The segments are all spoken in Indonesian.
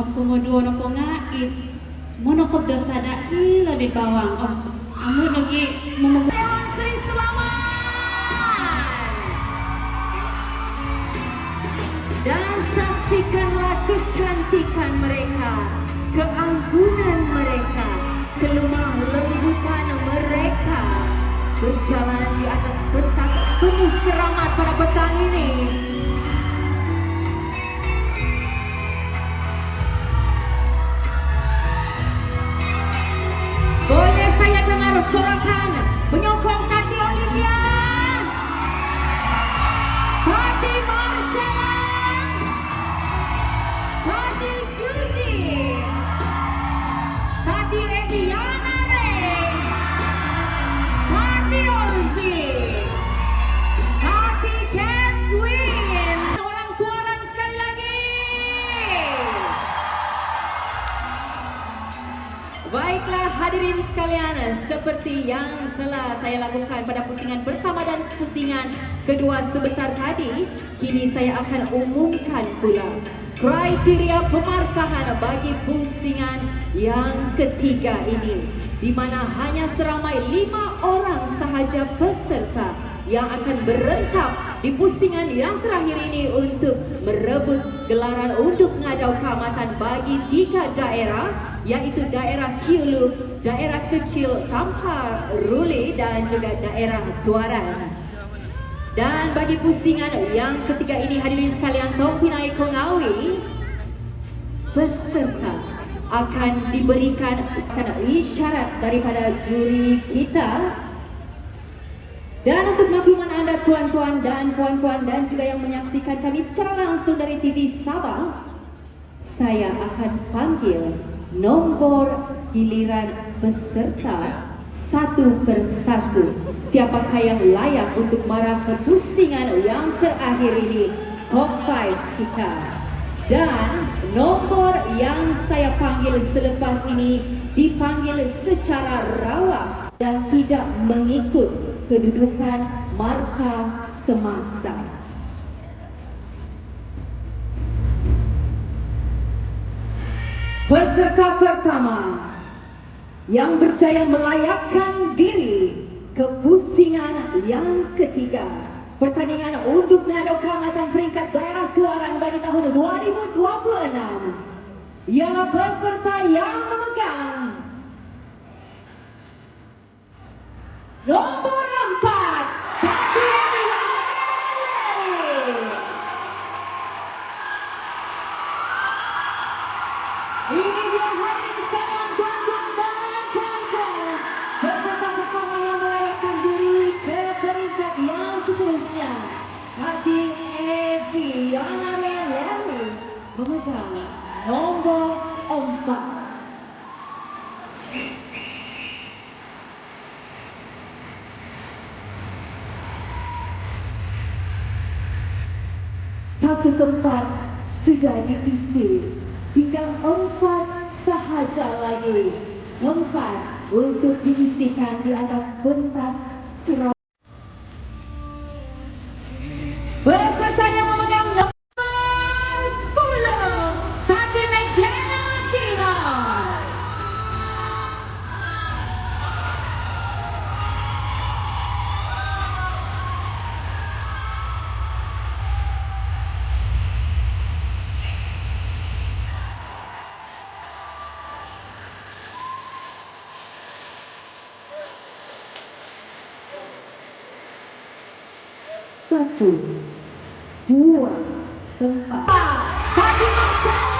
Aku mau dua nopo ngait. Mau nokop dosa dahi lo di bawang. Kamu lagi mau Dewan Sri Sulaman. Dan saksikanlah kecantikan mereka, keanggunan mereka, kelemah lembutan mereka, berjalan di atas pentas penuh keramat pada petang ini. Boleh saya dengar sorakan menyokong Tati Olivia, Tati Marshall, Tati Juji, Tati Ediana Ray, Tati Olzi, Tati Catwin. Orang tuaran sekali lagi. Baiklah hadirin sekalian, seperti yang telah saya lakukan pada pusingan pertama dan pusingan kedua sebentar tadi, kini saya akan umumkan pula kriteria pemarkahan bagi pusingan yang ketiga ini, di mana hanya seramai 5 orang sahaja peserta yang akan berentak di pusingan yang terakhir ini untuk merebut gelaran unduk ngadau keamatan bagi 3 daerah, yaitu daerah Kiulu, daerah kecil Tampa Rule dan juga daerah Tuaran. Dan bagi pusingan yang ketiga ini hadirin sekalian Tompinai Kongawi, peserta akan diberikan isyarat daripada juri kita. Dan untuk makluman Anda tuan-tuan dan puan-puan dan juga yang menyaksikan kami secara langsung dari TV Sabah, saya akan panggil nomor giliran peserta satu persatu. Siapakah yang layak untuk marah ke pusingan yang terakhir ini, top 5 kita. Dan nomor yang saya panggil selepas ini dipanggil secara rawak dan tidak mengikut kedudukan markah semasa. Peserta pertama yang berjaya melayakkan diri ke pusingan yang ketiga pertandingan unduk nado keamatan peringkat daerah Tuaran bagi tahun 2026 ialah peserta yang memegang nomor 4, Tati Ediana Ray. Ini dia hadirin sekalian tuan-tuan dan puan-puan, peserta pertama yang melayakkan diri ke peringkat yang seterusnya. Tati Ediana Ray memegang nomor 4. Satu tempat sudah diisi, tinggal 4 sahaja lagi. 4 untuk diisikan di atas pentas keroncong. Peserta yang memegang nomor 10, Tati Mediana Dina. Satu, dua, tempat. Tati Marshall.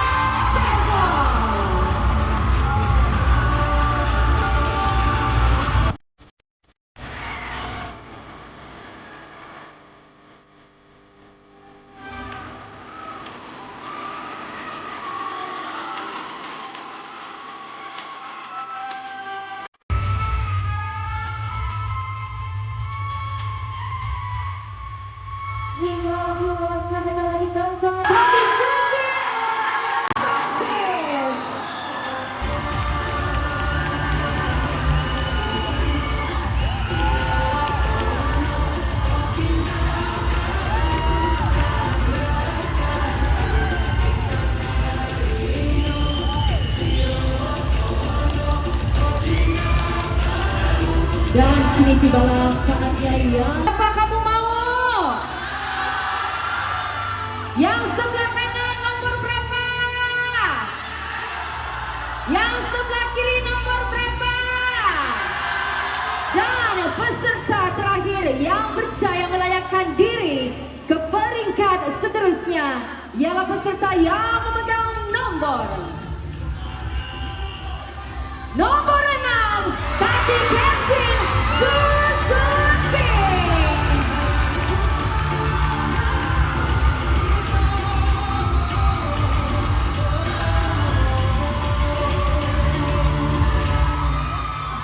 Hingga sampai lagi tonton Tati Juji. Kini tibalah saatnya yang apa kamu mau? Yang sebelah kanan nomor berapa? Yang sebelah kiri nomor berapa? Dan peserta terakhir yang berjaya melayakkan diri ke peringkat seterusnya ialah peserta yang memegang nomor 6, Tati Kevin Suzuki.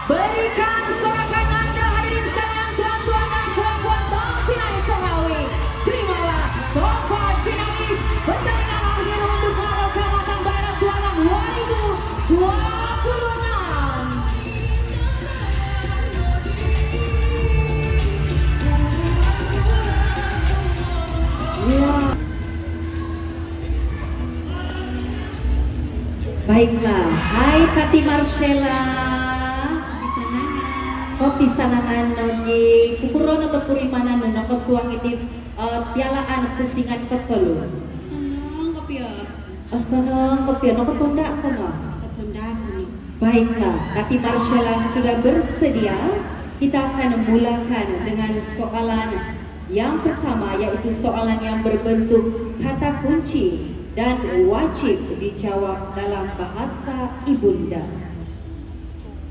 Berikan sorakan Anda hadirin sekalian, tuan-tuan dan puan-puan tampil Konawe. Terimalah topan finalis pertandingan akhir untuk Laut Kalimantan Barat Tuanan 2026. Ya. Baiklah, hai Tati Marcella. Kopi sanangan nogi kukurono kepurimanan nono kesuang itu pialaan pusingan ketelu. Senang kopi ya. Senang kopi nono ketunda kono. Ketunda aku nih. Baiklah, Tati Marcella sudah bersedia. Kita akan memulakan dengan soalan yang pertama, yaitu soalan yang berbentuk kata kunci dan wajib dijawab dalam bahasa ibunda.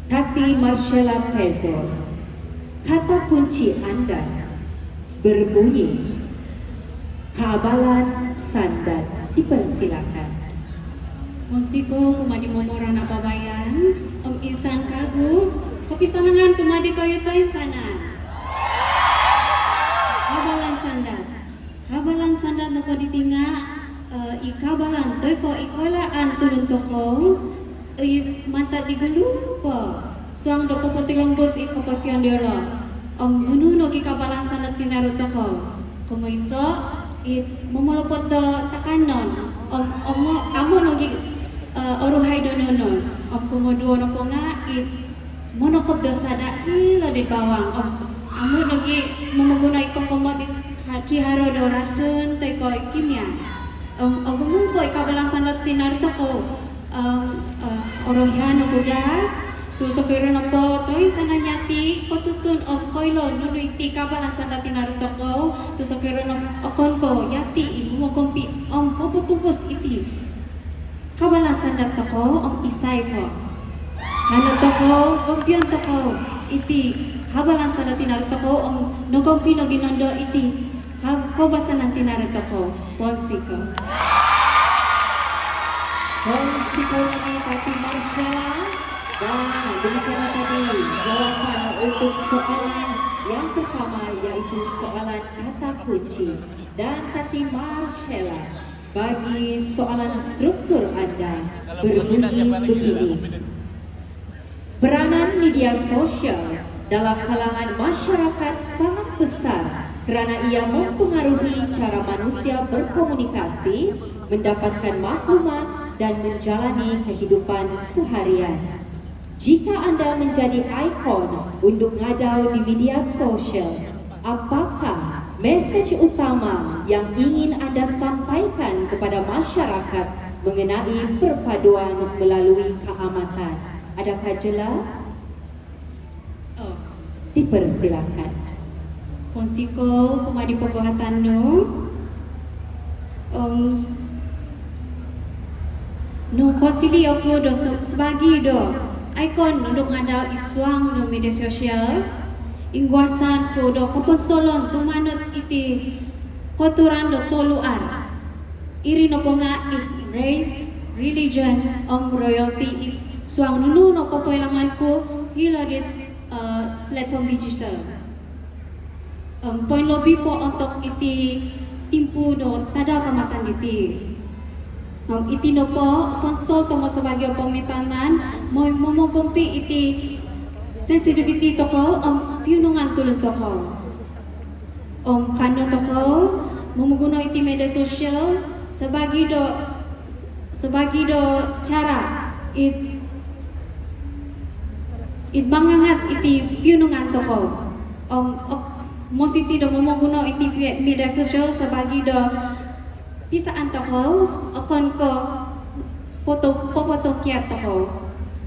Tati Marcella Pezor, kata kunci Anda berbunyi Kabalan Sandat. Dipersilakan. Musiko kumadi momoran apa bayan, Om Isan kagu, kopi sanangan kumadi koyotoy sana. Kabalan sandat, kabalan sandat noko ditinga, ikabalan toy ko ikolaan tulun toko. Mata digulu po. Suang do popotilong bus iko pasian dero. Bunu no kikabalan sandat tinarut ko. Komo iso momolopot do takanon. Amo no oruhay dononos. Komo duo no po nga monokop do sada hilo di bawang. Amo no momoguna iko komo kiharo do rasun tay ko kimya. Komo po ikabalan sandat tinarut ko. Orohyan no kuda tu sopiro na po toy sana nyati potutun koilo no iti kabalan sanda tinaruto ko tu sopiro na okon ko yati mo kompi poputubos iti kabalan sanda to ko isay ko ano to ko kompion to ko iti kabalan sanda tinaruto ko no kompi no ginondo iti ko basanan tinaruto ko ponsi ko. Konsiko lagi Tati Marcella. Dan demikianlah tadi jawaban untuk soalan yang pertama, yaitu soalan kata kunci. Dan Tati Marcella, bagi soalan struktur Anda berbunyi begini. Peranan media sosial dalam kalangan masyarakat sangat besar karena ia mempengaruhi cara manusia berkomunikasi, mendapatkan maklumat, dan menjalani kehidupan seharian. Jika Anda menjadi ikon untuk ngadau di media sosial, apakah mesej utama yang ingin Anda sampaikan kepada masyarakat mengenai perpaduan melalui keamatan? Adakah jelas? Dipersilakan. Ponsiko kumadi pogohatan no. No kosili ako do sebagi do icon no ngadaw iswang no media sosial ingwasan ko do kaponsolon tumanot iti koturan do toluan iri no po nga race religion royalty swang nunu no po langan ko hilodit platform digital point lobby po untuk iti timpu do tada kamatan iti iti no po konsol to mo sebagai pemitanan mo momogompi iti sensitivity to ko piunungan tulong to ko kano to ko mumuguno iti media sosial sebagai do cara it mangangat iti piunungan to ko Mositi do momo guna iti media sosial sebagi do pisaan toko akon ko foto kiat toko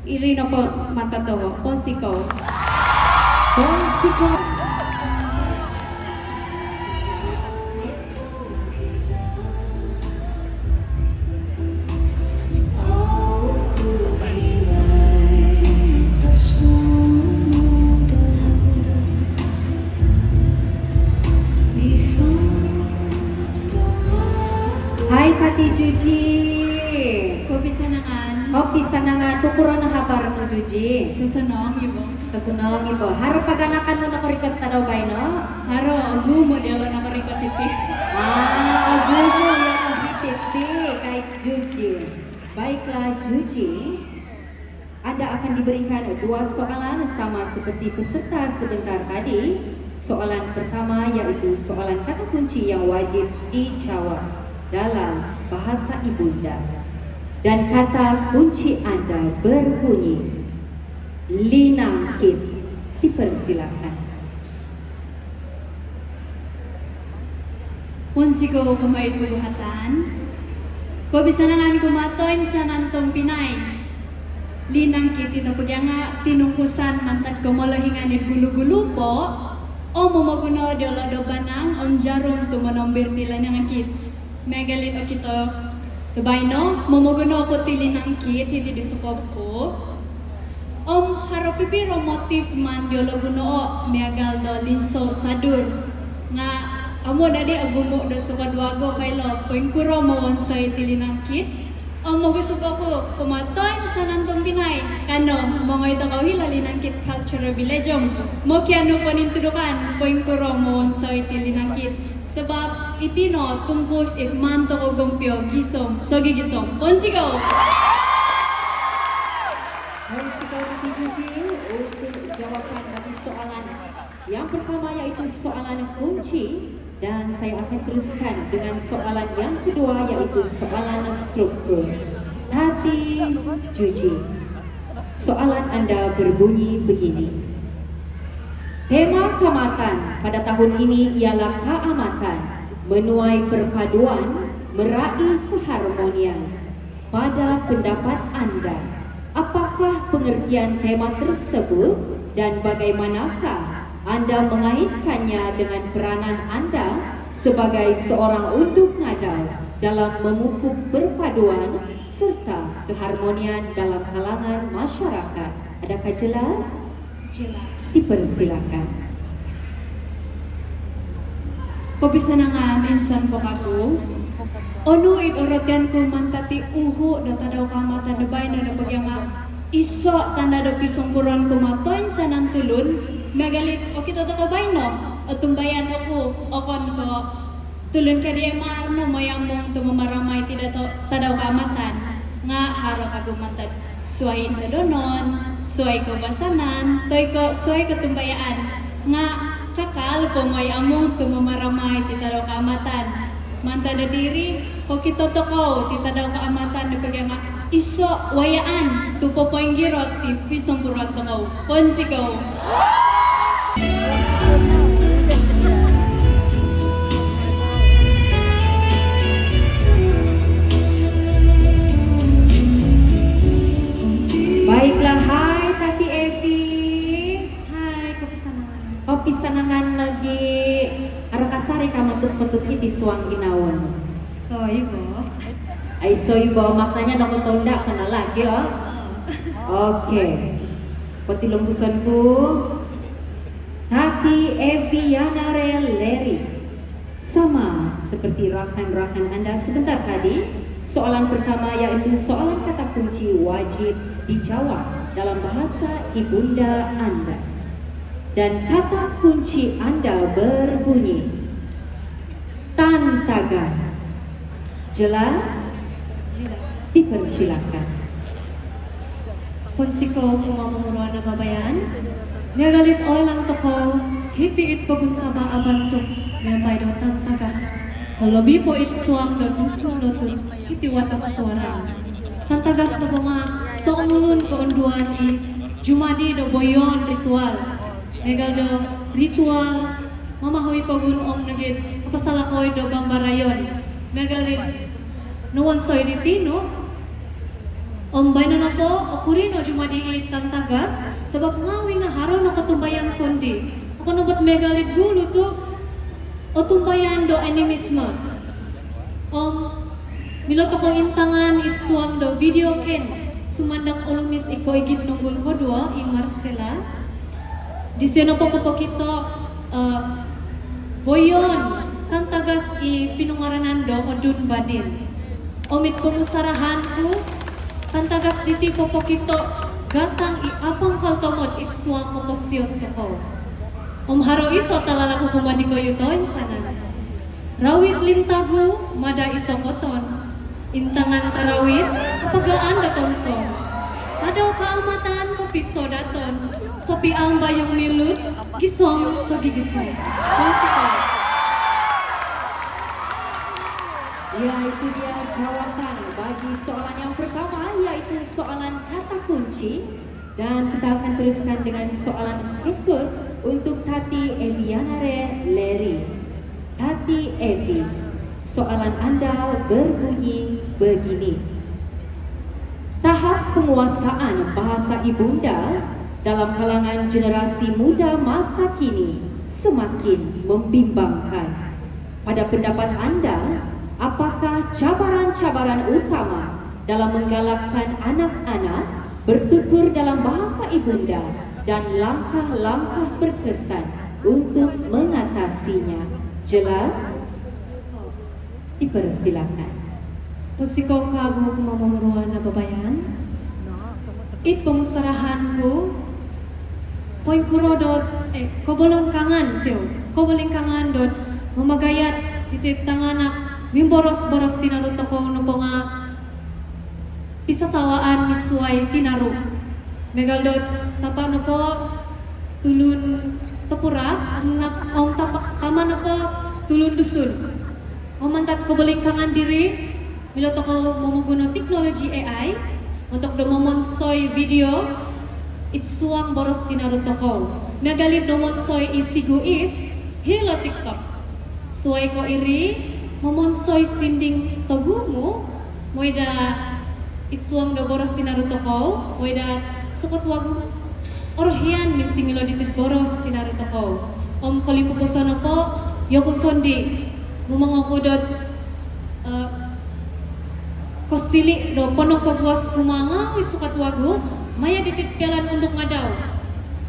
iri no po mata toko ponsiko Hai Tati Juji. kopi senangan Kopi sanangan tukuran habar no Juji. susunong ibu Kesenang ibu. Harap paganakan no nakorikot tadaw bay no. haro agu model na karikot iti Agogo yang bititi kait Juji. Baiklah Juji. Anda akan diberikan 2 soalan sama seperti peserta sebentar tadi. Soalan pertama yaitu soalan kata kunci yang wajib dijawab dalam bahasa ibunda. Dan kata kunci Anda berbunyi linangkit. Dipersilakan. Ponsiko kumait bubuhatan ko bisa nangan kumatoin sa nantong Pinay linang kiti na pagyanga tinungkusan mantat ko malahingan ni gulu-gulu po o mamaguno di olado banang on jarum tumanombir tila nga kit megalit o kito Dubayno, mamaguno ko tilinang kit hindi disukop ko haropipiro motif man di olaguno meagal do linso sadur nga amo dadi agumo do sukadwago kaylo poingkuro mawonsay tilinangkit magusto ko pumatoy sa nantong Pinay kano mga ito hilalinangkit cultural village mo kiano po nintudukan poingkuro mawonsay tilinangkit sebab itino tungkus itman to ko gumpyo gisom sogi gisom ponsigo Ponsigo Tati Juji untuk jawaban bagi soalan yang pertama yaitu soalan kunci. Dan saya akan teruskan dengan soalan yang kedua yaitu soalan struktur. Tati Juji, soalan Anda berbunyi begini. Tema keamatan pada tahun ini ialah keamatan, menuai perpaduan, meraih keharmonian. Pada pendapat Anda, apakah pengertian tema tersebut dan bagaimanakah Anda mengaitkannya dengan peranan Anda sebagai seorang unduk ngadau dalam memupuk perpaduan serta keharmonian dalam kalangan masyarakat? Adakah jelas? jelas Dipersilakan. ko bisa nangan insan po kaku ono it orotian ko mantati uhu da tadaw kamata debay na pagyanga iso tanda do pisungkuran ko matoin sa nantulun magalit o kita to kabay no o tumbayan ako okon ko tulun ka di MR no moyang mong tumamaramay tidak to tadaw kaamatan nga haro kagumantad suay tadonon suay ko basanan toy ko suay ko tumbayaan nga kakal ko moyang mong tumamaramay ti tadaw kaamatan mantada diri ko kita to ko ti tadaw kaamatan na pagyanga iso wayaan tupo poing girot ti pisong puruan to ko ponsigo Baiklah, hai Tati Evi. hai ko bisa nangan Kopi sanangan lagi arakasari ka matuk-matuk iti suang ginawon. so ibo Ay so ibo maknanya nakutonda ka na lagi oh. Oke. Pati lumbusan ko. Tati Eviana Leri. Sama seperti rakan-rakan Anda sebentar tadi, soalan pertama yaitu soalan kata kunci wajib dijawab dalam bahasa ibunda Anda. Dan kata kunci Anda berbunyi Tantagas. Jelas? Dipersilakan. Ponsiko kumamuruan na babayan Nagalit o lang toko hitiit pagun sama abantok Ngampay do tantagas Lalabi po it suang na dusong lotun hiti watas tuarang Tantagas to nga so umulun ko unduan i Jumadi do boyon ritual megal do ritual mamahoy pagun om nagit kapasalakoy do bambarayon megalit nuwan soy ditino om bay na po okurino jumadi tantagas sebab ngawi nga haro no katumbayan sondi ako nabat megalit gulo to o tumbayan do animisme miloto ko intangan itsuang do video ken sumandang ulumis iko igit nunggul ko dua i Marcela di sino po kito boyon tantagas i pinungaranan do o dun badin omit pemusarahan ku tantagas diti po kito gatang i apang kaltomot itsuang poposyon ko haro iso talala ko kumadi ko yuto insanan rawit lintagu mada iso koton intangan tarawit pagaan daton so adaw kaamatan papiso daton sopi ang bayong milut gisong so gigisay Ya, itu dia jawaban bagi soalan yang pertama, yaitu soalan kata kunci. Dan kita akan teruskan dengan soalan struktur untuk Tati Evianare Leri. Tati Evi, soalan Anda berbunyi begini. Tahap penguasaan bahasa ibunda dalam kalangan generasi muda masa kini semakin membimbangkan. Pada pendapat Anda, apakah cabaran-cabaran utama dalam menggalakkan anak-anak bertutur dalam bahasa ibunda dan langkah-langkah berkesan untuk mengatasinya? Jelas? Dipersilakan. Pusiko kagu kumamamruan na babayan it pemusarahanku poin kurodot kobolong kangan siyo koboling kangan dot mamagayat titit tanganak mimboros-boros tinaruto ko no po nga pisasawaan misuay tinaru megaldot tapa no po tulun tepura ang tama no po tulun dusun mamantat koboling kangan diri miloto ko mamaguno teknologi AI untuk domomonsoy video itsuang boros tinaruto ko megalit domonsoy isiguis hilo TikTok suay ko iri momonsoy sinding togumu moida itsuang do boros tinaruto ko moida sukot wagu orhian min singilo ditit boros tinaruto ko kolipupusono po yokusondi mumangokudot kosili do ponok kaguas kumanga wisukat wagu maya ditit pialan unduk ngadaw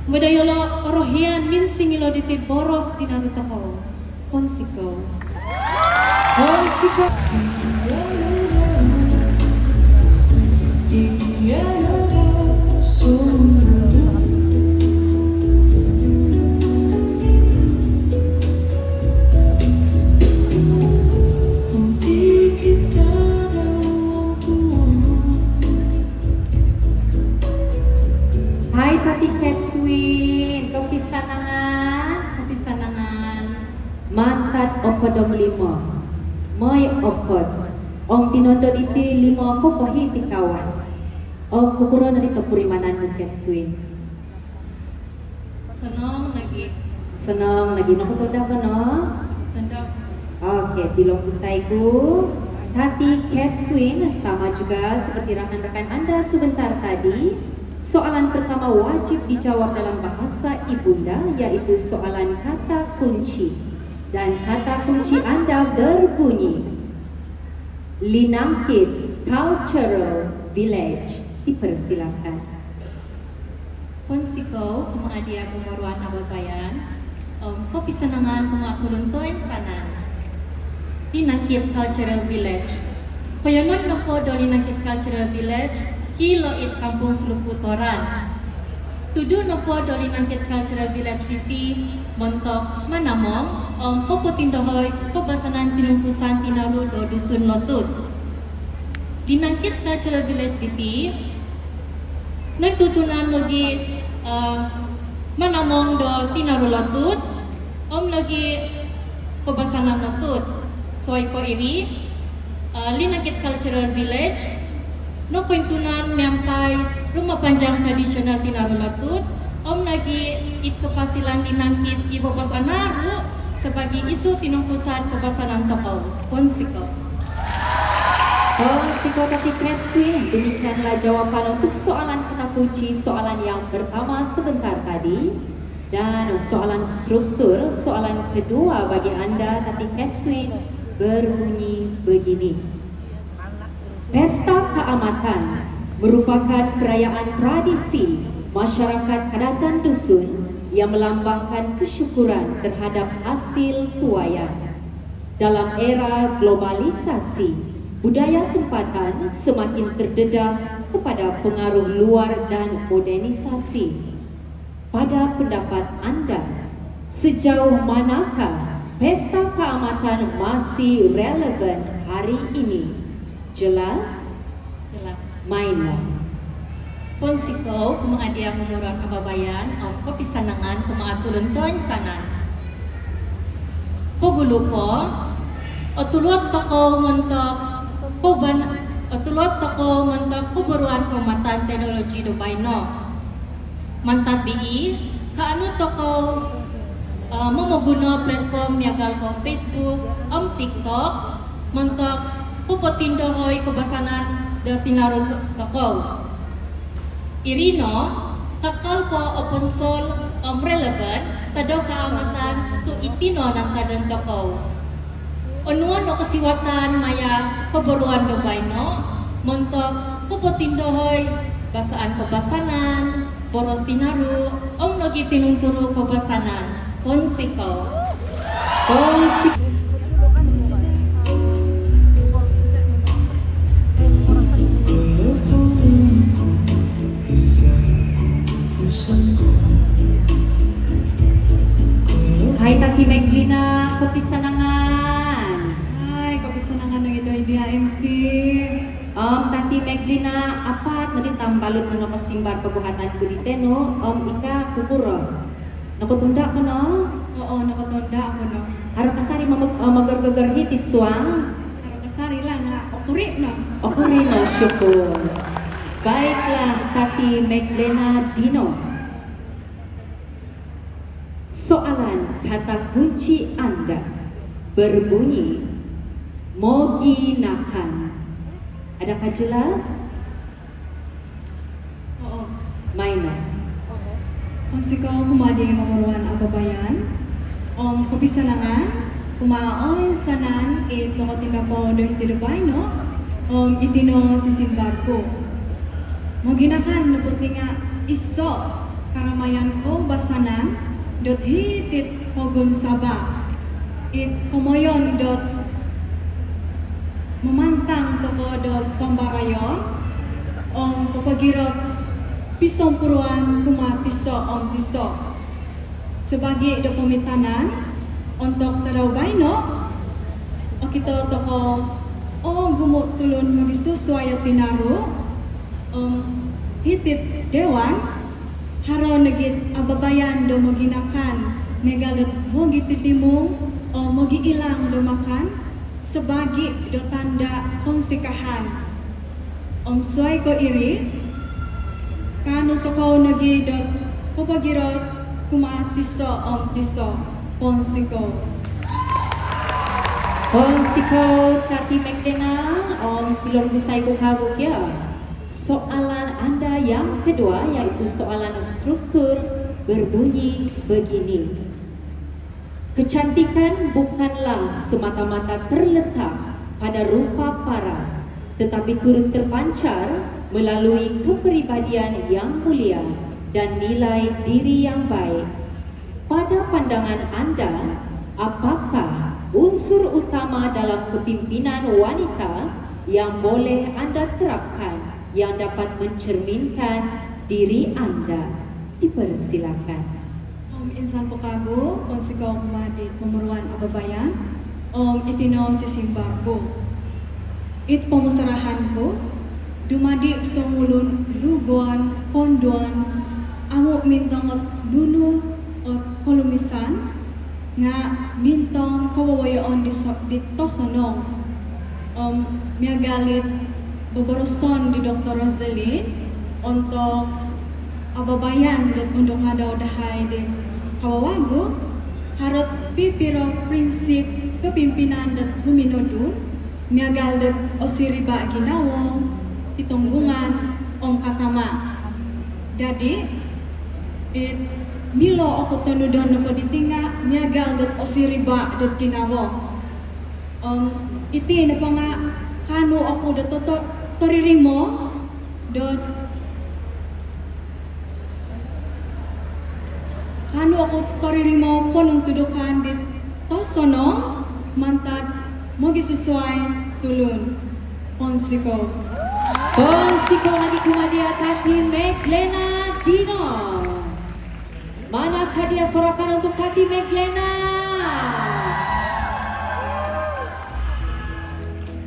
medayolo orohian min singilo ditit boros tinaruto ko ponsiko Hai Tati Catsuin, kopi sanangan mantat okodom limo moy okod om tinondo diti limo ko pahi ti kawas om kukuro na dito purimanan mo Catsuin senang lagi nakutoda ko no tanda oke tilong usaiku Tati Catsuin sama juga seperti rekan-rekan Anda sebentar tadi. Soalan pertama wajib dijawab dalam bahasa ibunda, yaitu soalan kata kunci. Dan kata kunci Anda berbunyi Linangkit Cultural Village. Dipersilakan. ponsiko kuma adia kumaruan ababayan kopi sanangan kuma kuluntoin sanan Linangkit Cultural Village koyonon no po do Linangkit Cultural Village Kilo it Kampung Seluputoran. Tudu no po do Linangkit Cultural Village TV montok manamong popotindohoy kobasanan tinumpusan tinaru do dusun lotut. Linangkit Cultural Village TV nagtutunan logi manamong do tinaru lotut logi kobasanan lotut. Soy ko iri Linangkit Cultural Village no kuntunan miampay rumah panjang tradisional tinaru latut Om lagi it kepasilan dinangkit ibu bos anaru sebagai isu tinungkusan kepasanan toko Ponsiko. Ponsiko Tati Kreswin, demikianlah jawaban untuk soalan kata kunci soalan yang pertama sebentar tadi. Dan soalan struktur, soalan kedua bagi Anda Tati Kreswin berbunyi begini. Pesta Keamatan merupakan perayaan tradisi masyarakat Kadasan Dusun yang melambangkan kesyukuran terhadap hasil tuaian. Dalam era globalisasi, budaya tempatan semakin terdedah kepada pengaruh luar dan modernisasi. Pada pendapat Anda, sejauh manakah Pesta Keamatan masih relevan hari ini? Jelas? Jelas. Mainlah. Ponsiko kumadia mumuran ababayan om kepisanangan kumaatulun toin sanan. Pogulupo otulot toko mentok kuburuan pematan teknologi do baino. Mantat di kaanu toko memoguna platform yagal ko Facebook, TikTok, mentok pupotindo hoy kebasanan do tinarun toko. Irino kakal po oponsol relevan tadaw kaamatan tu itino ng tadan toko. Onuan o kasiwatan maya kaburuan do bayno montok pupotindo hoy basaan kebasanan boros tinaru nogi tinunturo kebasanan Ponsiko. Ponsiko. Hai Tati Meglina, kepisanangan. Hai, kepisanangan ng ito di AMC. Tati Meglina, apat nadi tambalut no pasimbar paguhatan ko diteno, ika kukuro. Nakutunda ko no? Oo, nakatanda ako no. Araw kasari magargagar hiti swang. Pero kasari lang na, okuri na. Ako rin no, syukur. Baiklah Tati Meglina Dino. Soalan kata kunci Anda berbunyi moginakan. Adakah jelas? Oo. Mainan. Ponsiko kumadi mamuruan ababayan. Kepisanangan, kumaon sanan ito tinda po do itidubay no. Itino sisimbar ko. Moginakan naputi nga iso karamayan ko basanan dot hitit pogon saba it komoyon dot memantang toko dot pambarayon papagirot pisong puruan kumatiso tiso sebagai do pemitanan untuk tadaw no o kita toko gumut tulun magisusuay at tinaru hitit dewan haro negit ababayan do moginakan megalit mogi titimong o mogi ilang do makan sebagi do tanda ponsikahan suay ko iri kanu toko nagi do pupagirot kumatiso tiso ponsiko. Ponsiko Tati Meglina, pilor bisay ko kagok ya. Soalan Anda yang kedua yaitu soalan struktur berbunyi begini. Kecantikan bukanlah semata-mata terletak pada rupa paras, tetapi turut terpancar melalui kepribadian yang mulia dan nilai diri yang baik. Pada pandangan Anda, apakah unsur utama dalam kepimpinan wanita yang boleh Anda terapkan yang dapat mencerminkan diri Anda? Dipersilakan. Insan Pokago, Ponsiko kumadi pemeruan ababayan, itino sisimbar ko. It pemusarahan ko, dumadi songulun luguan, ponduan, amo mintongot dunu o kolumisan, nga mintong kawawayoon di tosonong. Miagalit boboroson di Dr. Rosalie untuk kababayan dat untuk ngadaw dahay de kawawago harot pipiro prinsip kepimpinan dat huminodun miagal dat osiriba ginawo itunggungan ong katama. Jadi milo ako tanudon na po ditinga miagal dat osiriba dat ginawo iti na pa nga kano ako dat toririmo dat kano ako toririmo po ng tudukan dit tosono mantag mo gisusuay tulun ponsiko. Ponsiko lagi kumadia Kati Meglena Dino. Manakah dia sorakan untuk Kati Meglena